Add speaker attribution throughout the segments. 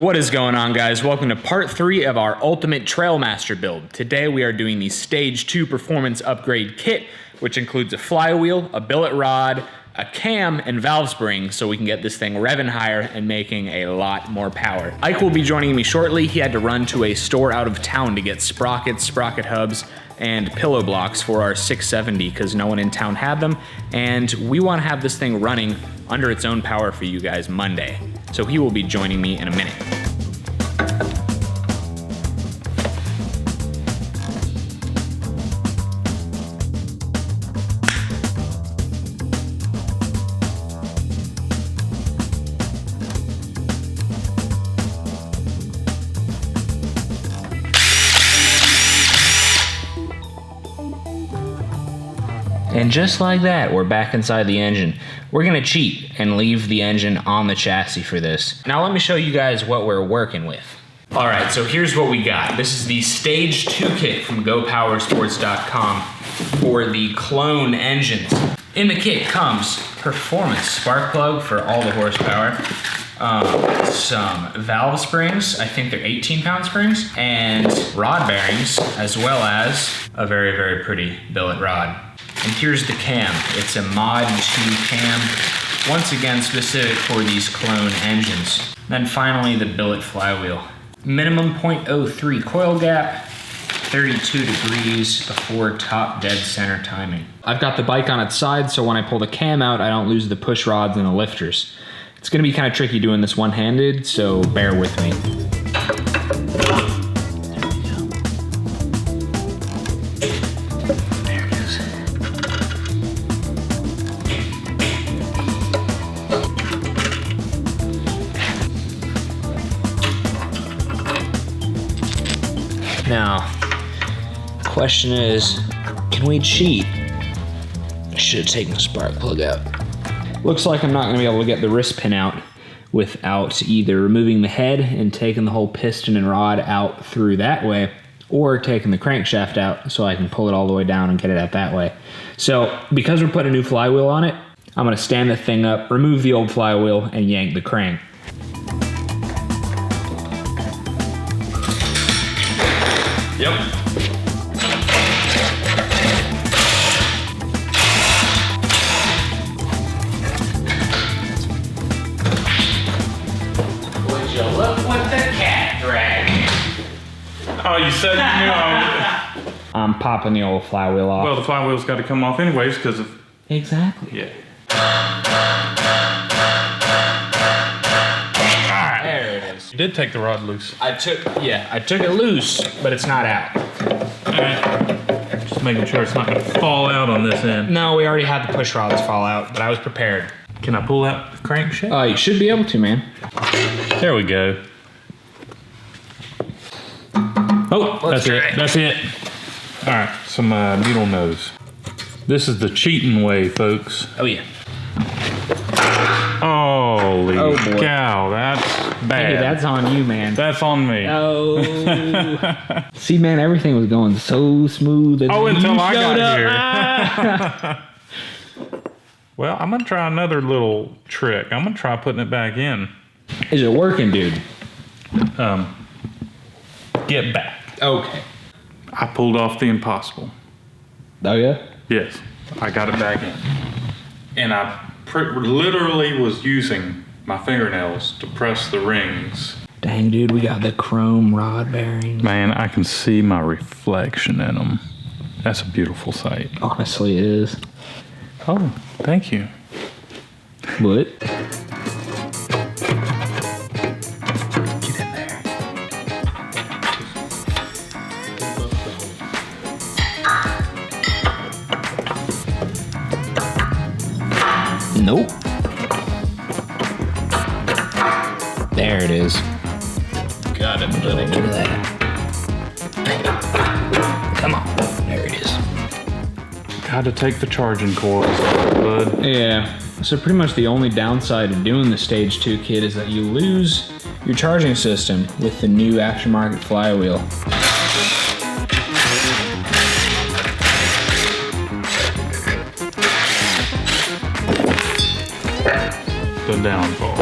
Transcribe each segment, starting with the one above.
Speaker 1: What is going on, guys? Welcome to part 3 of our ultimate TrailMaster build. Today we are doing the stage 2 performance upgrade kit, which includes a flywheel, a billet rod, a cam, and valve spring, so we can get this thing revving higher and making a lot more power. Ike will be joining me shortly. He had to run to a store out of town to get sprockets, sprocket hubs, and pillow blocks for our 670 because no one in town had them, and we want to have this thing running under its own power for you guys Monday. So he will be joining me in a minute. And just like that, we're back inside the engine. We're gonna cheat and leave the engine on the chassis for this. Now let me show you guys what we're working with. All right, so here's what we got. This is the stage 2 kit from GoPowersports.com for the clone engines. In the kit comes performance spark plug for all the horsepower, some valve springs, I think they're 18-pound springs, and rod bearings, as well as a very, very pretty billet rod. And here's the cam. It's a Mod 2 cam, once again specific for these clone engines. Then finally the billet flywheel. Minimum 0.03 coil gap, 32 degrees before top dead center timing. I've got the bike on its side, so when I pull the cam out, I don't lose the push rods and the lifters. It's gonna be kind of tricky doing this one-handed, so bear with me. Now, the question is, can we cheat? I should have taken the spark plug out. Looks like I'm not gonna be able to get the wrist pin out without either removing the head and taking the whole piston and rod out through that way, or taking the crankshaft out so I can pull it all the way down and get it out that way. So, because we're putting a new flywheel on it, I'm gonna stand the thing up, remove the old flywheel, and yank the crank. Yep. Would you look what the cat dragged?
Speaker 2: Oh, you said you knew
Speaker 1: I'm popping the old flywheel off.
Speaker 2: Well, the flywheel's got to come off anyways because of...
Speaker 1: Exactly.
Speaker 2: Yeah.
Speaker 1: There it is.
Speaker 2: You did take the rod loose.
Speaker 1: I took it loose, but it's not out.
Speaker 2: Just making sure it's not going to fall out on this end.
Speaker 1: No, we already had the push rods fall out, but I was prepared.
Speaker 2: Can I pull out the crankshaft?
Speaker 1: You should be able to, man.
Speaker 2: There we go. Oh, that's it. That's it. All right, some needle nose. This is the cheating way, folks.
Speaker 1: Oh, yeah.
Speaker 2: Holy cow, that's bad.
Speaker 1: Hey, that's on you, man.
Speaker 2: That's on me.
Speaker 1: Oh. See, man, everything was going so smooth.
Speaker 2: Until I got
Speaker 1: here.
Speaker 2: Well, I'm going to try another little trick. I'm going to try putting it back in.
Speaker 1: Is it working, dude?
Speaker 2: Get back.
Speaker 1: Okay.
Speaker 2: I pulled off the impossible.
Speaker 1: Oh, yeah?
Speaker 2: Yes, I got it back in. And I literally was using my fingernails to press the rings.
Speaker 1: Dang, dude, we got the chrome rod bearings.
Speaker 2: Man, I can see my reflection in them. That's a beautiful sight.
Speaker 1: Honestly, it is.
Speaker 2: Oh, thank you.
Speaker 1: What?
Speaker 2: Get in there.
Speaker 1: Nope. There it is.
Speaker 2: Got it, buddy.
Speaker 1: Look at that. Come on. There it is.
Speaker 2: Got to take the charging cords off, bud.
Speaker 1: Yeah. So pretty much the only downside of doing the stage 2 kit is that you lose your charging system with the new aftermarket flywheel.
Speaker 2: The downfall.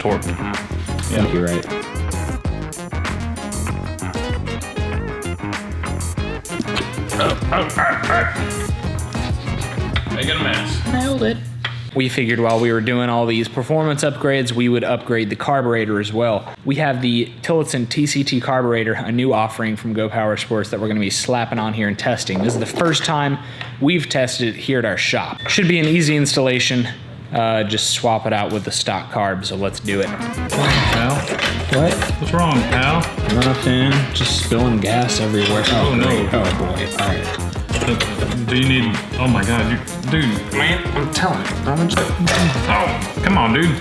Speaker 2: torque.
Speaker 1: Yeah, you're right.
Speaker 2: Making a mess.
Speaker 1: Nailed it. We figured while we were doing all these performance upgrades, we would upgrade the carburetor as well. We have the Tillotson TCT carburetor, a new offering from Go Power Sports that we're gonna be slapping on here and testing. This is the first time we've tested it here at our shop. Should be an easy installation. Just swap it out with the stock carb, so let's do it.
Speaker 2: Pal?
Speaker 1: What?
Speaker 2: What's wrong, pal?
Speaker 1: Nothing, just spilling gas everywhere.
Speaker 2: Oh, no.
Speaker 1: Great. Oh boy, all right.
Speaker 2: Do you need, oh my God, dude, man, I'm telling you. Oh, come on, dude.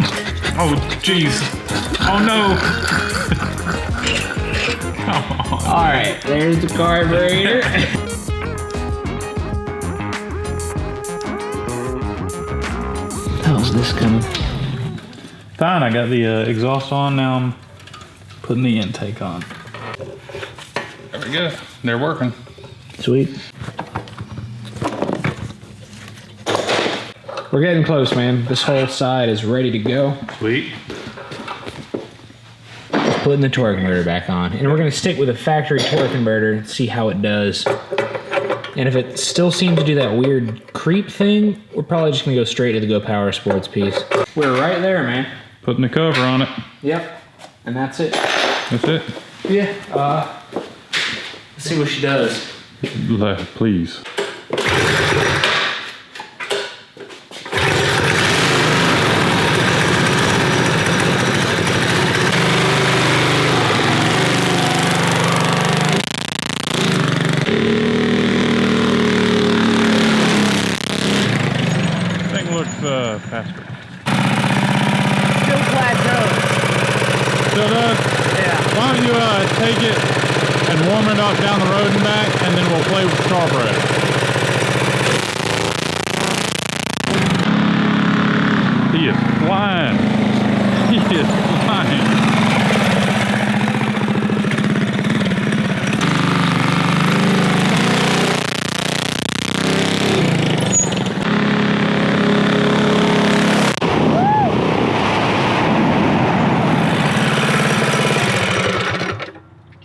Speaker 2: Oh, jeez. Oh, no. Come on.
Speaker 1: All right, there's the carburetor. How's this coming?
Speaker 2: Fine, I got the exhaust on, now I'm putting the intake on. There we go, they're working.
Speaker 1: Sweet. We're getting close, man. This whole side is ready to go.
Speaker 2: Sweet.
Speaker 1: Just putting the torque converter back on. And we're gonna stick with a factory torque converter and see how it does. And if it still seems to do that weird creep thing, we're probably just gonna go straight to the Go Power Sports piece. We're right there, man.
Speaker 2: Putting the cover on it.
Speaker 1: Yep, and that's it.
Speaker 2: That's it?
Speaker 1: Yeah, let's see what she does.
Speaker 2: Please. Faster.
Speaker 1: Still plateaus.
Speaker 2: Still does?
Speaker 1: Yeah.
Speaker 2: Why don't you take it and warm it up down the road and back, and then we'll play with the carburetor. He is flying. He is flying.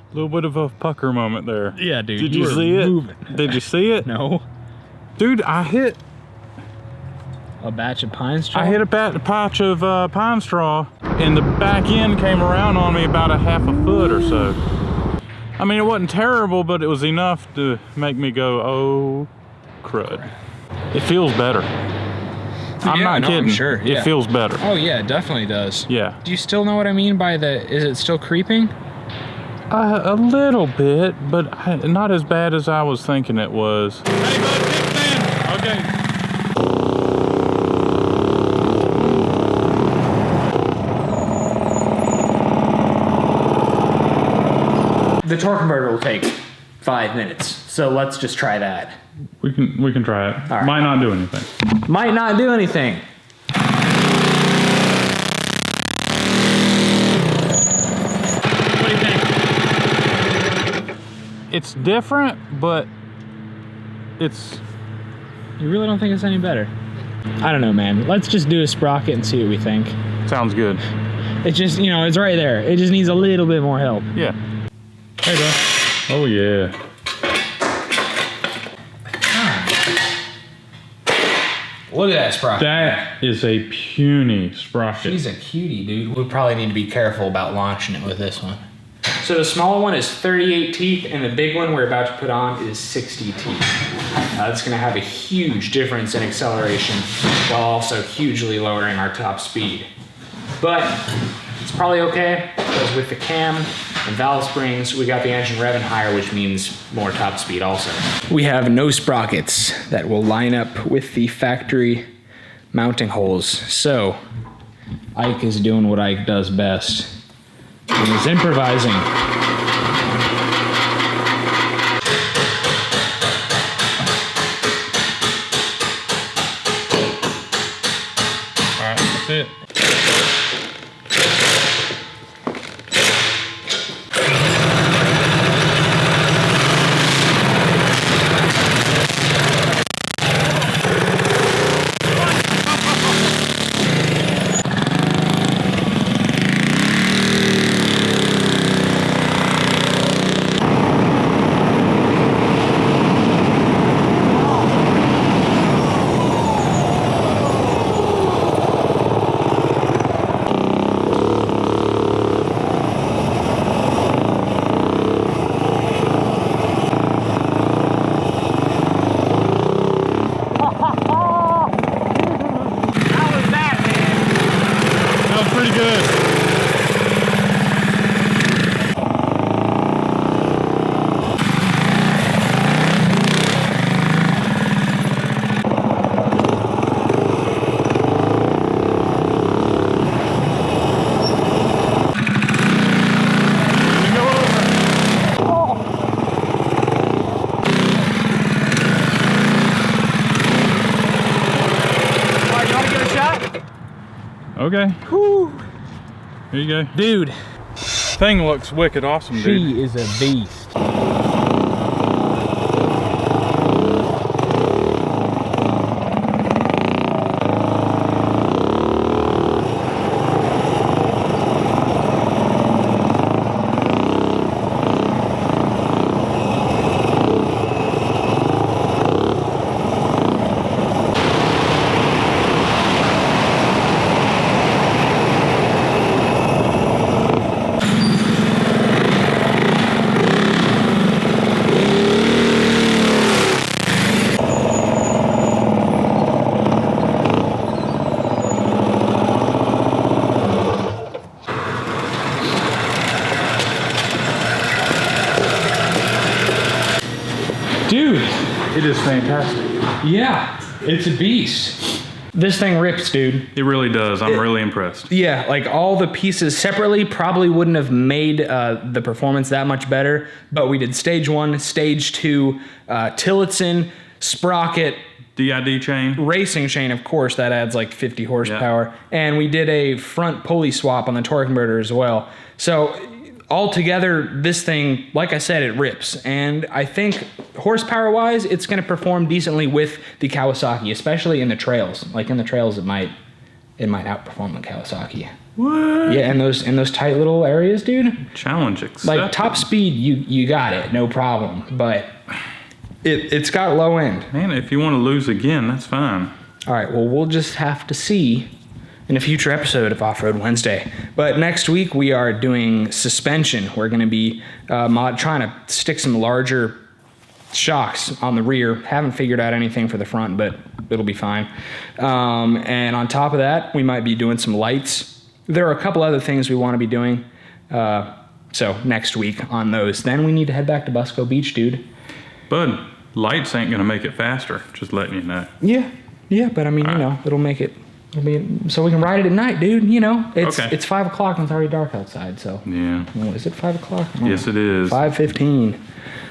Speaker 2: A little bit of a pucker moment there.
Speaker 1: Yeah, dude.
Speaker 2: Did you see it?
Speaker 1: Moving.
Speaker 2: Did you see it?
Speaker 1: No.
Speaker 2: Dude, I hit
Speaker 1: A batch of pine straw?
Speaker 2: a patch of pine straw, and the back end came around on me about a half a foot or so. I mean, it wasn't terrible, but it was enough to make me go, oh, crud. It feels better. I'm not kidding.
Speaker 1: I'm sure. Yeah.
Speaker 2: It feels better.
Speaker 1: Oh, yeah, it definitely does.
Speaker 2: Yeah.
Speaker 1: Do you still know what I mean by the, is it still creeping?
Speaker 2: A little bit, but not as bad as I was thinking it was. Hey, bud, kick in. Okay.
Speaker 1: The torque converter will take 5 minutes, so let's just try that.
Speaker 2: We can try it.
Speaker 1: All right.
Speaker 2: Might not do anything.
Speaker 1: Might not do anything. What do you think?
Speaker 2: It's different, but it's...
Speaker 1: You really don't think it's any better? I don't know, man. Let's just do a sprocket and see what we think.
Speaker 2: Sounds good.
Speaker 1: It just, you know, it's right there. It just needs a little bit more help.
Speaker 2: Yeah. Hey, bro. Oh, yeah.
Speaker 1: Look at that sprocket.
Speaker 2: That is a puny sprocket.
Speaker 1: She's a cutie, dude. We probably need to be careful about launching it with this one. So the small one is 38 teeth, and the big one we're about to put on is 60 teeth. That's gonna have a huge difference in acceleration, while also hugely lowering our top speed. But it's probably okay, because with the cam and valve springs, we got the engine revving higher, which means more top speed also. We have no sprockets that will line up with the factory mounting holes. So Ike is doing what Ike does best. He's improvising.
Speaker 2: All right, that's it. Okay.
Speaker 1: Whew.
Speaker 2: Here you go.
Speaker 1: Dude.
Speaker 2: Thing looks wicked awesome, dude.
Speaker 1: She is a beast. Dude,
Speaker 2: It is fantastic.
Speaker 1: yeah, it's a beast. This thing rips, dude.
Speaker 2: It really does. I'm really impressed.
Speaker 1: Yeah, like all the pieces separately probably wouldn't have made the performance that much better, but we did stage 1, stage 2, Tillotson, sprocket,
Speaker 2: DID chain.
Speaker 1: racing chain, of course, that adds like 50 horsepower, and we did a front pulley swap on the torque converter as well. So altogether, this thing, like I said, it rips, and I think horsepower-wise, it's going to perform decently with the Kawasaki, especially in the trails. Like in the trails, it might outperform the Kawasaki.
Speaker 2: What?
Speaker 1: Yeah, in those tight little areas, dude.
Speaker 2: Challenge accepted.
Speaker 1: Like top speed, you got it, no problem. But it's got low end.
Speaker 2: Man, if you want to lose again, that's fine.
Speaker 1: All right, well, we'll just have to see in a future episode of Off-Road Wednesday. But next week, we are doing suspension. We're going to be trying to stick some larger shocks on the rear. Haven't figured out anything for the front, but it'll be fine. And on top of that, we might be doing some lights. There are a couple other things we want to be doing. So next week on those. Then we need to head back to Busco Beach, dude.
Speaker 2: Bud, lights ain't gonna make it faster. Just letting you know.
Speaker 1: Yeah, but I mean, you know, it'll make it. So we can ride it at night, dude. You know, it's 5 o'clock and it's already dark outside. So
Speaker 2: Yeah.
Speaker 1: well, is it 5 o'clock?
Speaker 2: Yes, it is.
Speaker 1: 5:15.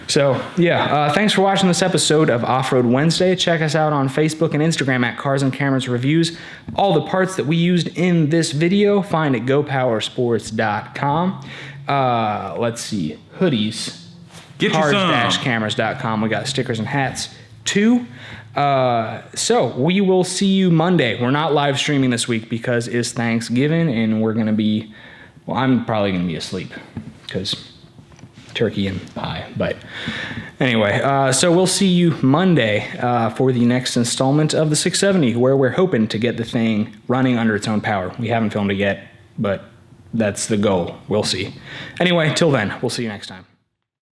Speaker 1: So yeah, thanks for watching this episode of Off-Road Wednesday. Check us out on Facebook and Instagram at CarsandCameras Reviews. All the parts that we used in this video, find at GoPowerSports.com. Let's see, hoodies.
Speaker 2: Get you some.
Speaker 1: Cars-cameras.com. We got stickers and hats too. So we will see you Monday. We're not live streaming this week because it's Thanksgiving and we're going to be, well, I'm probably going to be asleep because turkey and pie. But anyway, so we'll see you Monday for the next installment of the 670 where we're hoping to get the thing running under its own power. We haven't filmed it yet, but that's the goal. We'll see. Anyway, till then, we'll see you next time.